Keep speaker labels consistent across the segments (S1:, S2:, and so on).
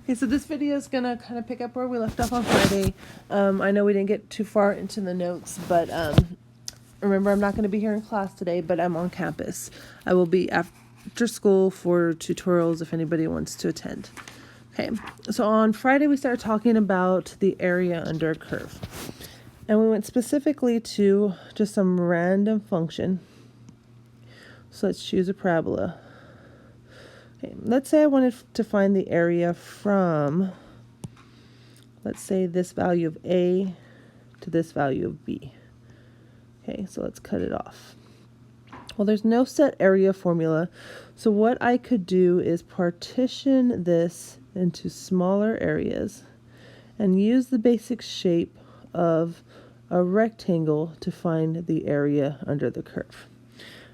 S1: Okay, so this video is going to kind of pick up where we left off on Friday. I know we didn't get too far into the notes, but remember, I'm not going to be here in class today, but I'm on campus. I will be after school for tutorials if anybody wants to attend. Okay, so on Friday we started talking about the area under a curve. And we went specifically to just some random function. So let's choose a parabola. Okay, let's say I wanted to find the area from, let's say, this value of A to this value of B. Okay, so let's cut it off. Well, there's no set area formula, so what I could do is partition this into smaller areas and use the basic shape of a rectangle to find the area under the curve.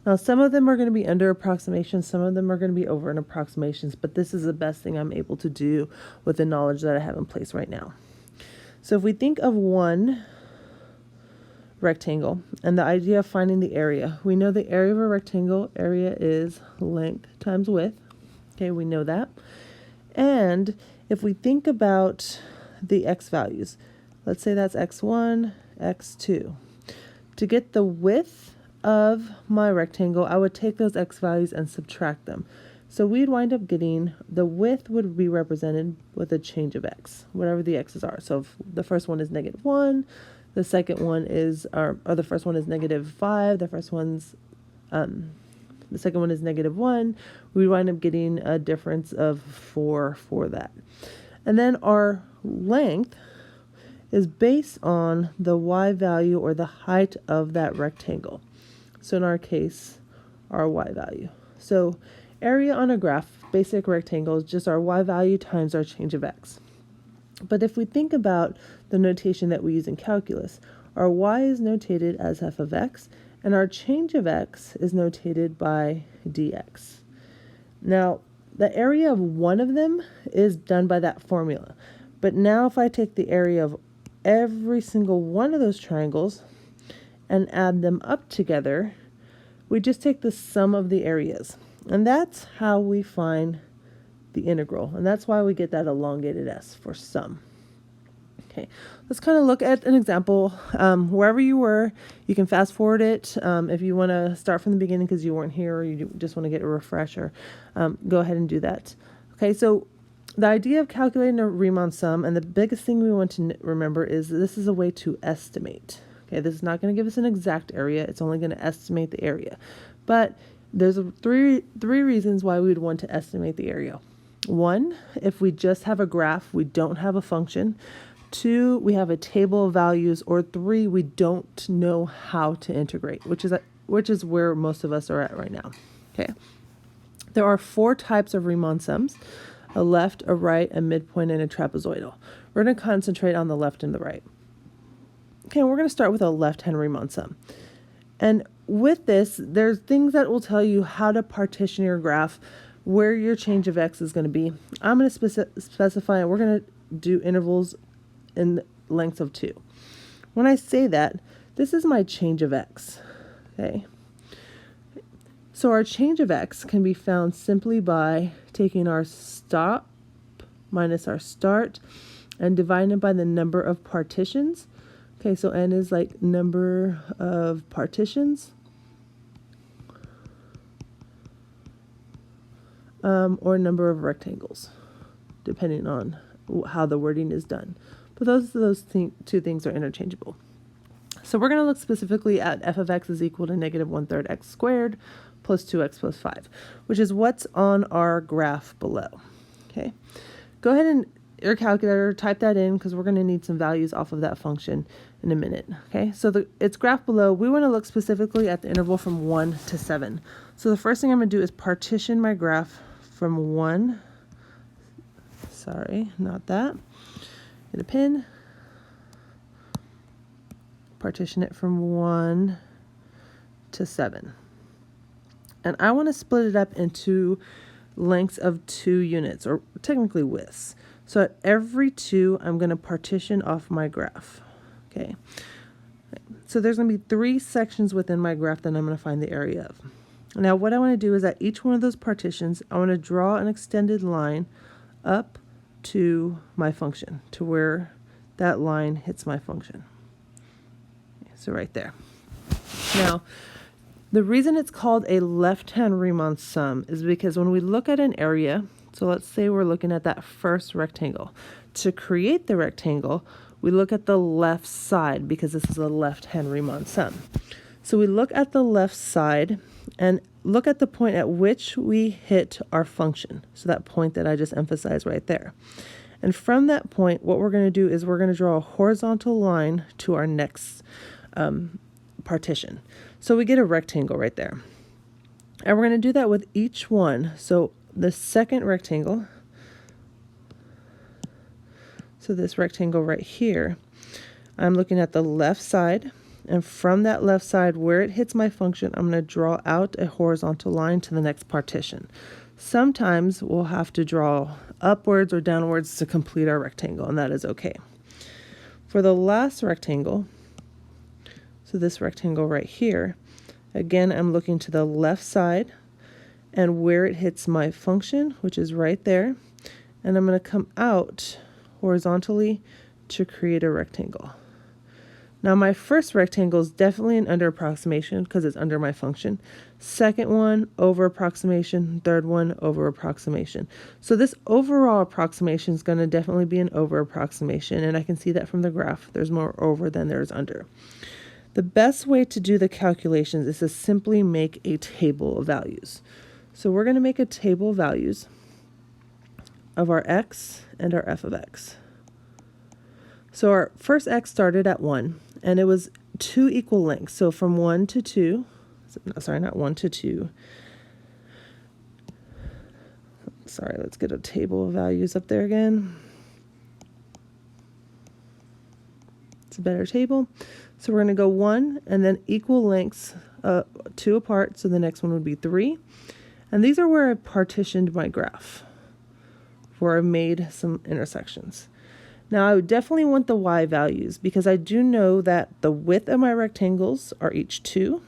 S1: Now, some of them are going to be under approximations, some of them are going to be over in approximations, but this is the best thing I'm able to do with the knowledge that I have in place right now. So if we think of one rectangle and the idea of finding the area, we know the area of a rectangle, area is length times width. Okay, we know that. And if we think about the x values, let's say that's x1, x2. To get the width of my rectangle, I would take those x values and subtract them. So we'd wind up getting the width would be represented with a change of x, whatever the x's are. So if the first one is -1, the second one is, or the first one is -5, the second one is -1, we wind up getting a difference of 4 for that. And then our length is based on the y value or the height of that rectangle. So in our case, our y value. So area on a graph, basic rectangle, is just our y value times our change of x. But if we think about the notation that we use in calculus, our y is notated as f of x, and our change of x is notated by dx. Now, the area of one of them is done by that formula. But now if I take the area of every single one of those triangles and add them up together, we just take the sum of the areas. And that's how we find the integral. And that's why we get that elongated s for sum. Okay, let's kind of look at an example. Wherever you were, you can fast forward it. If you want to start from the beginning because you weren't here or you just want to get a refresher, go ahead and do that. Okay, so the idea of calculating a Riemann sum, and the biggest thing we want to remember is this is a way to estimate. Okay, this is not going to give us an exact area. It's only going to estimate the area. But there's three reasons why we would want to estimate the area. One, if we just have a graph, we don't have a function. Two, we have a table of values. Or three, we don't know how to integrate, which is where most of us are at right now. Okay, there are 4 types of Riemann sums: a left, a right, a midpoint, and a trapezoidal. We're going to concentrate on the left and the right. Okay, we're going to start with a left-hand Riemann sum. And with this, there's things that will tell you how to partition your graph, where your change of x is going to be. I'm going to specify, we're going to do intervals in lengths of 2. When I say that, this is my change of x. Okay. So our change of x can be found simply by taking our stop minus our start and dividing it by the number of partitions. Okay, so n is like number of partitions, or number of rectangles, depending on how the wording is done. But those two things are interchangeable. So we're going to look specifically at f of x is equal to -1/3 x squared plus 2x plus 5, which is what's on our graph below. Okay, go ahead and your calculator, type that in because we're going to need some values off of that function in a minute. Okay, so it's graph below. We want to look specifically at the interval from 1 to 7. So the first thing I'm going to do is partition my graph from 1. Sorry, not that. Get a pen. Partition it from 1 to 7. And I want to split it up into lengths of 2 units, or technically widths. So at every 2, I'm going to partition off my graph. Okay. So there's going to be 3 sections within my graph that I'm going to find the area of. Now what I want to do is at each one of those partitions, I want to draw an extended line up, to my function, to where that line hits my function. So right there. Now, the reason it's called a left-hand Riemann sum is because when we look at an area, so let's say we're looking at that first rectangle. To create the rectangle, we look at the left side because this is a left-hand Riemann sum. So we look at the left side and look at the point at which we hit our function. So that point that I just emphasized right there. And from that point, what we're going to do is we're going to draw a horizontal line to our next partition. So we get a rectangle right there. And we're going to do that with each one. So the second rectangle, so this rectangle right here, I'm looking at the left side. And from that left side, where it hits my function, I'm going to draw out a horizontal line to the next partition. Sometimes we'll have to draw upwards or downwards to complete our rectangle, and that is okay. For the last rectangle, so this rectangle right here, again, I'm looking to the left side and where it hits my function, which is right there, and I'm going to come out horizontally to create a rectangle. Now my first rectangle is definitely an under approximation because it's under my function. Second one, over approximation. Third one, over approximation. So this overall approximation is going to definitely be an over approximation, and I can see that from the graph. There's more over than there's under. The best way to do the calculations is to simply make a table of values. So we're going to make a table of values of our x and our f of x. So our first x started at 1, and it was 2 equal lengths. So from 1 to 2, sorry, not 1 to 2. Sorry, let's get a table of values up there again. It's a better table. So we're going to go 1 and then equal lengths, 2 apart. So the next one would be 3. And these are where I partitioned my graph, where I made some intersections. Now I would definitely want the y values because I do know that the width of my rectangles are each 2.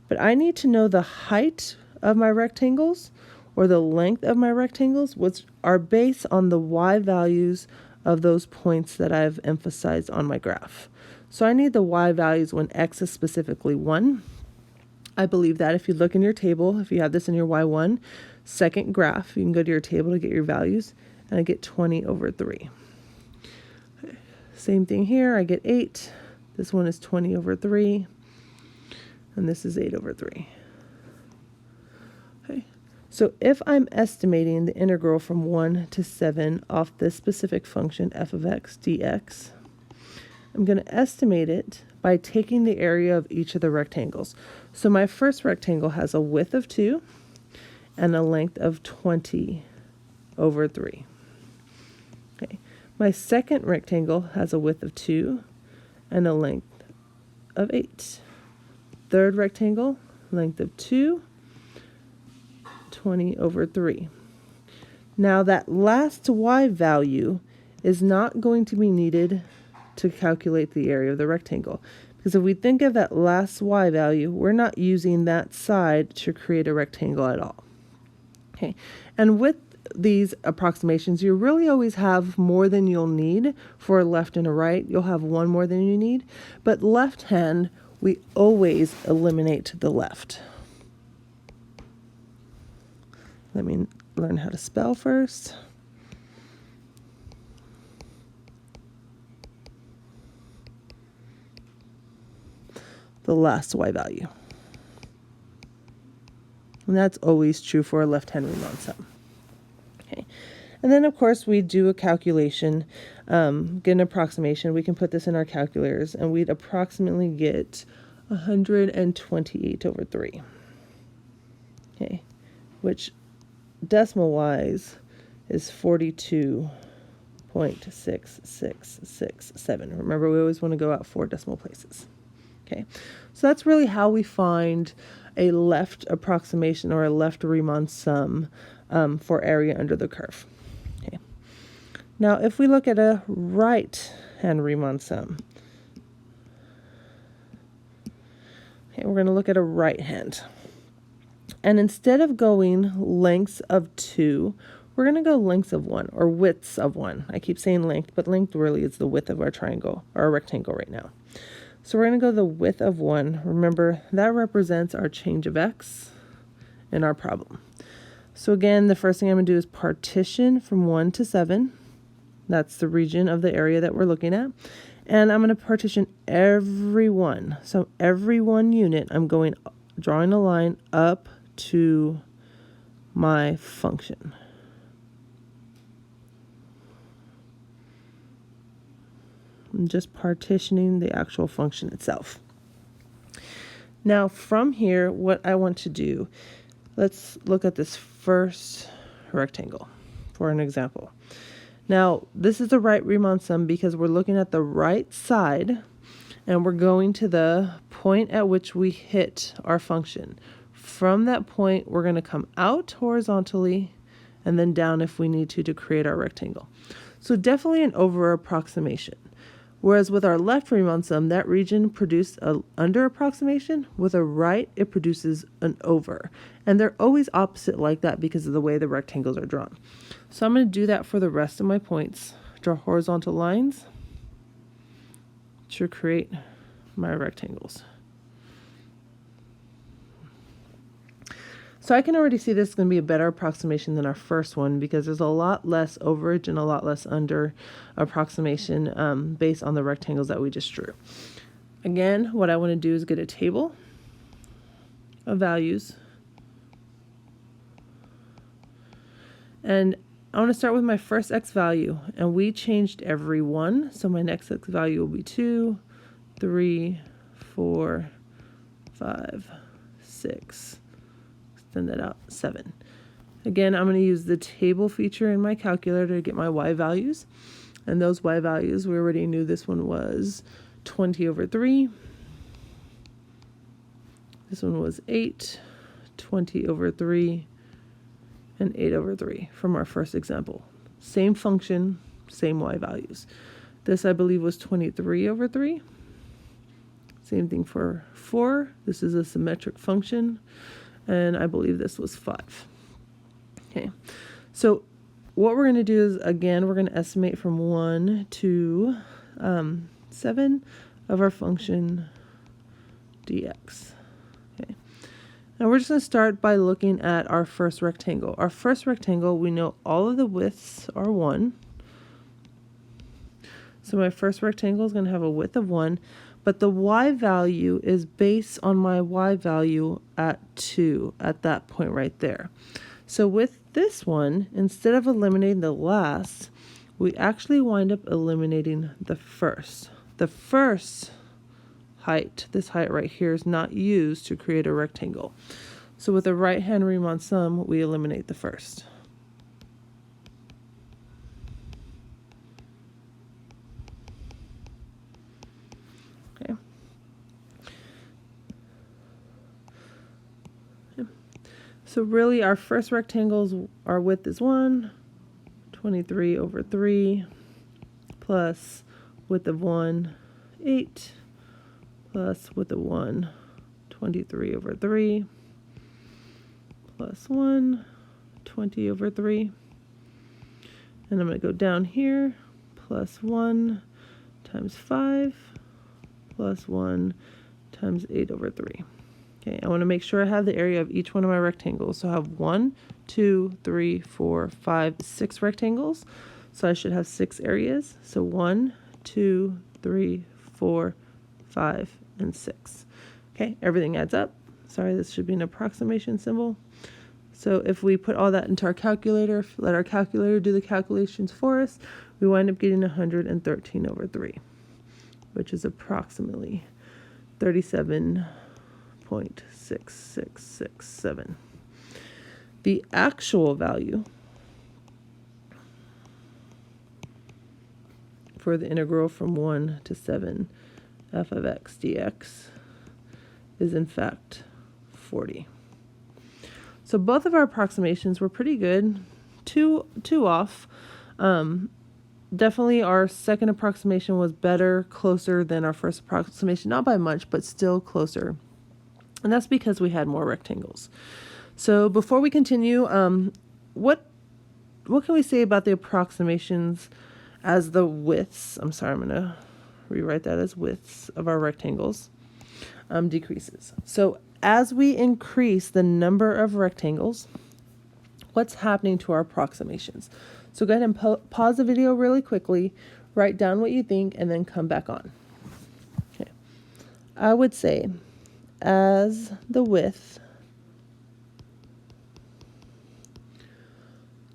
S1: But I need to know the height of my rectangles or the length of my rectangles, which are based on the y values of those points that I've emphasized on my graph. So I need the y values when x is specifically 1. I believe that if you look in your table, if you have this in your y1, second graph, you can go to your table to get your values, and I get 20 over 3. Okay. Same thing here, I get 8. This one is 20 over 3, and this is 8 over 3. Okay. So if I'm estimating the integral from 1 to 7 off this specific function, f of x dx, I'm going to estimate it by taking the area of each of the rectangles. So my first rectangle has a width of 2 and a length of 20 over 3. Okay. My second rectangle has a width of 2 and a length of 8. Third rectangle, length of 2, 20 over 3. Now that last y value is not going to be needed to calculate the area of the rectangle. Because if we think of that last y value, we're not using that side to create a rectangle at all. Okay, and with these approximations, you really always have more than you'll need for a left and a right. You'll have one more than you need, but left hand, we always eliminate the left. Let me learn how to spell first. The last y value. And that's always true for a left-hand Riemann sum. Okay. And then, of course, we do a calculation, get an approximation. We can put this in our calculators, and we'd approximately get 128 over 3. Okay, which decimal-wise is 42.6667. Remember, we always want to go out 4 decimal places. Okay, so that's really how we find a left approximation or a left Riemann sum for area under the curve. Okay. Now, if we look at a right-hand Riemann sum, okay, we're going to look at a right hand. And instead of going lengths of 2, we're going to go lengths of 1 or widths of 1. I keep saying length, but length really is the width of our triangle or our rectangle right now. So we're going to go the width of 1. Remember, that represents our change of x in our problem. So again, the first thing I'm going to do is partition from 1 to 7. That's the region of the area that we're looking at. And I'm going to partition every one. So every one unit, I'm drawing a line up to my function. I'm just partitioning the actual function itself. Now from here, what I want to do, let's look at this first rectangle for an example. Now, this is the right Riemann sum because we're looking at the right side and we're going to the point at which we hit our function. From that point, we're going to come out horizontally and then down if we need to create our rectangle. So definitely an over approximation. Whereas with our left Riemann sum, that region produced an under approximation. With a right, it produces an over. And they're always opposite like that because of the way the rectangles are drawn. So I'm going to do that for the rest of my points. Draw horizontal lines to create my rectangles. So I can already see this is going to be a better approximation than our first one because there's a lot less overage and a lot less under approximation based on the rectangles that we just drew. Again, what I want to do is get a table of values. And I want to start with my first x value. And we changed every one. So my next x value will be 2, 3, 4, 5, 6. Extend that out, 7. Again, I'm going to use the table feature in my calculator to get my y values. And those y values, we already knew this one was 20 over 3. This one was 8, 20 over 3, and 8 over 3 from our first example. Same function, same y values. This, I believe, was 23 over 3. Same thing for 4. This is a symmetric function. And I believe this was 5. Okay, so what we're going to do is, again, we're going to estimate from 1 to 7 of our function dx. Okay, now we're just going to start by looking at our first rectangle. Our first rectangle, we know all of the widths are 1. So my first rectangle is going to have a width of 1. But the y value is based on my y value at 2 at that point right there. So with this one, instead of eliminating the last, we actually wind up eliminating the first. The first height, this height right here, is not used to create a rectangle. So with a right-hand Riemann sum, we eliminate the first. So really our first rectangles, our width is 1, 23 over 3, plus width of 1, 8, plus width of 1, 23 over 3, plus 1, 20 over 3. And I'm going to go down here, plus 1 times 5, plus 1 times 8 over 3. Okay, I want to make sure I have the area of each one of my rectangles. So I have 1, 2, 3, 4, 5, 6 rectangles. So I should have 6 areas. So 1, 2, 3, 4, 5, and 6. Okay, everything adds up. Sorry, this should be an approximation symbol. So if we put all that into our calculator, let our calculator do the calculations for us, we wind up getting 113 over 3, which is approximately 37.6667. The actual value for the integral from 1 to 7 f of x dx is in fact 40. So both of our approximations were pretty good, two off. Definitely our second approximation was better, closer than our first approximation, not by much, but still closer. And that's because we had more rectangles. So before we continue, what what can we say about the approximations as the widths? I'm sorry, I'm going to rewrite that as widths of our rectangles decreases. So as we increase the number of rectangles, what's happening to our approximations? So go ahead and pause the video really quickly, write down what you think, and then come back on. Okay. I would say as the width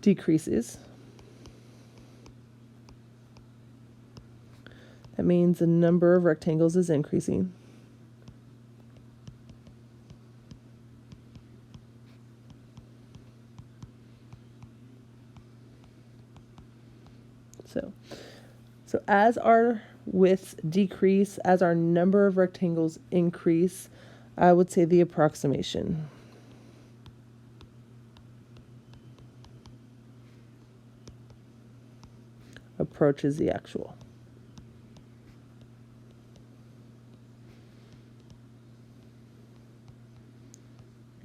S1: decreases, that means the number of rectangles is increasing. So as our widths decrease, as our number of rectangles increase, I would say the approximation approaches the actual.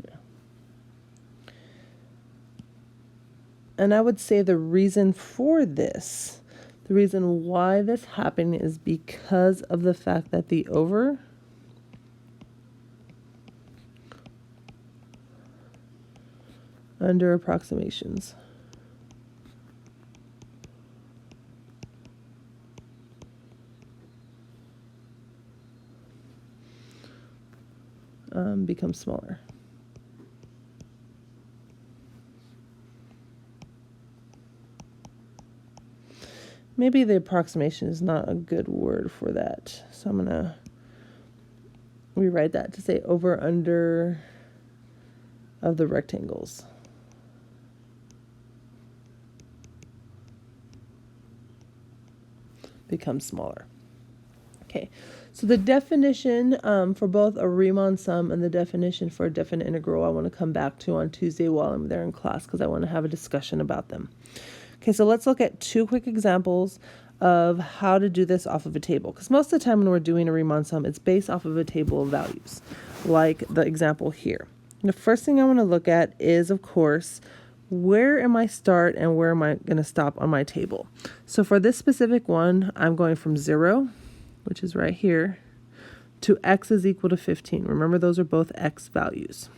S1: Yeah. And I would say the reason for this, the reason why this happened is because of the fact that the over under approximations becomes smaller. Maybe the approximation is not a good word for that. So I'm going to rewrite that to say over under of the rectangles. Becomes smaller. Okay, so the definition for both a Riemann sum and the definition for a definite integral I want to come back to on Tuesday while I'm there in class because I want to have a discussion about them. Okay, so let's look at two quick examples of how to do this off of a table. Because most of the time when we're doing a Riemann sum, it's based off of a table of values, like the example here. And the first thing I want to look at is, of course, where am I start and where am I going to stop on my table? So for this specific one, I'm going from 0, which is right here, to x is equal to 15. Remember, those are both x values.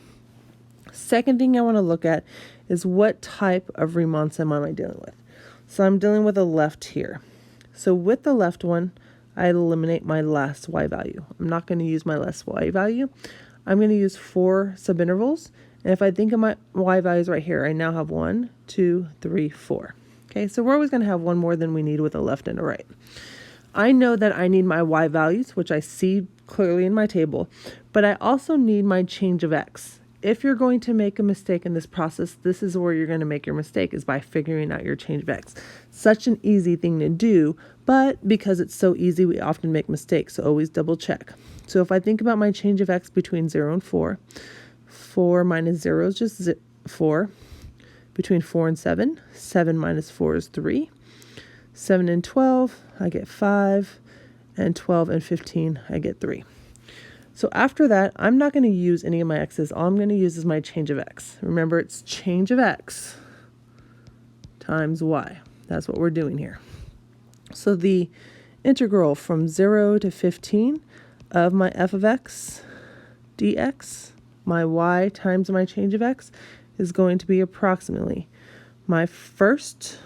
S1: Second thing I want to look at is what type of Riemann sum am I dealing with? So I'm dealing with a left here. So with the left one, I eliminate my last y value. I'm not going to use my last y value. I'm going to use 4 subintervals. And if I think of my y values right here, I now have 1, 2, 3, 4. Okay, so we're always going to have one more than we need with a left and a right. I know that I need my y values, which I see clearly in my table, but I also need my change of x. If you're going to make a mistake in this process, this is where you're going to make your mistake, is by figuring out your change of x. Such an easy thing to do, but because it's so easy, we often make mistakes, so always double check. So if I think about my change of x between 0 and 4, 4 minus 0 is just 4. Between 4 and 7, 7 minus 4 is 3. 7 and 12, I get 5. And 12 and 15, I get 3. So after that, I'm not going to use any of my x's. All I'm going to use is my change of x. Remember, it's change of x times y. That's what we're doing here. So the integral from 0 to 15 of my f of x dx, my y times my change of x, is going to be approximately my first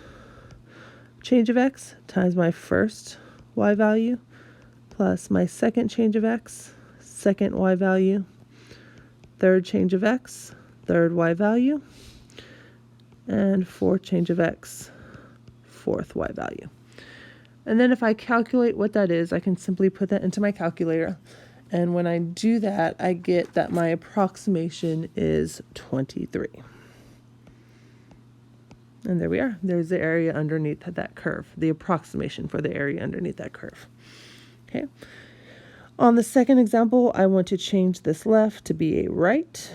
S1: change of x times my first y value plus my second change of x, second y value, third change of x, third y value, and fourth change of x, fourth y value. And then if I calculate what that is, I can simply put that into my calculator. And when I do that, I get that my approximation is 23. And there we are. There's the area underneath that curve, the approximation for the area underneath that curve. Okay. On the second example, I want to change this left to be a right.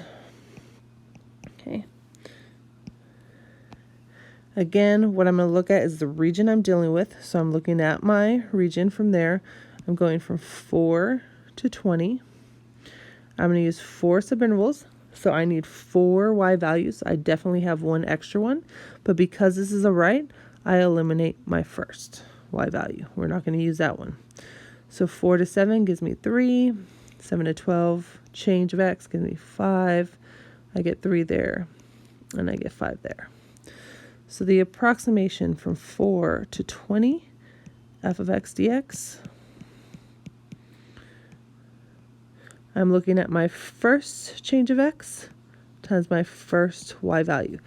S1: Okay. Again, what I'm going to look at is the region I'm dealing with. So I'm looking at my region from there. I'm going from 4 to 20. I'm going to use 4 subintervals. So I need 4 y values. I definitely have one extra one, but because this is a right, I eliminate my first y value. We're not going to use that one. So 4 to 7 gives me 3. 7 to 12, change of x gives me 5. I get 3 there, and I get 5 there. So the approximation from 4 to 20, f of x dx, I'm looking at my first change of x times my first y value.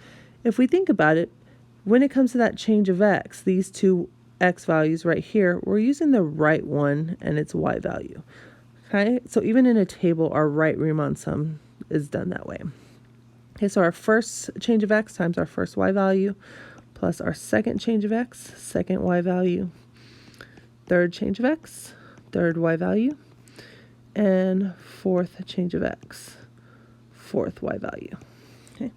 S1: If we think about it, when it comes to that change of x, these two x values right here, we're using the right one and its y value. Okay, so even in a table, our right Riemann sum is done that way. Okay, so our first change of x times our first y value, plus our second change of x, second y value, third change of x, third y value, and fourth change of x, fourth y value. Okay,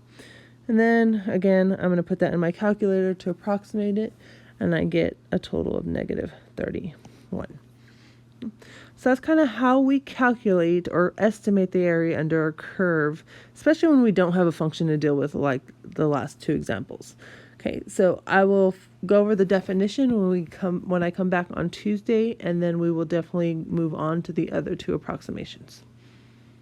S1: and then again, I'm going to put that in my calculator to approximate it, and I get a total of negative 31. So that's kind of how we calculate or estimate the area under a curve, especially when we don't have a function to deal with like the last two examples. Okay, so I will go over the definition when I come back on Tuesday, and then we will definitely move on to the other two approximations.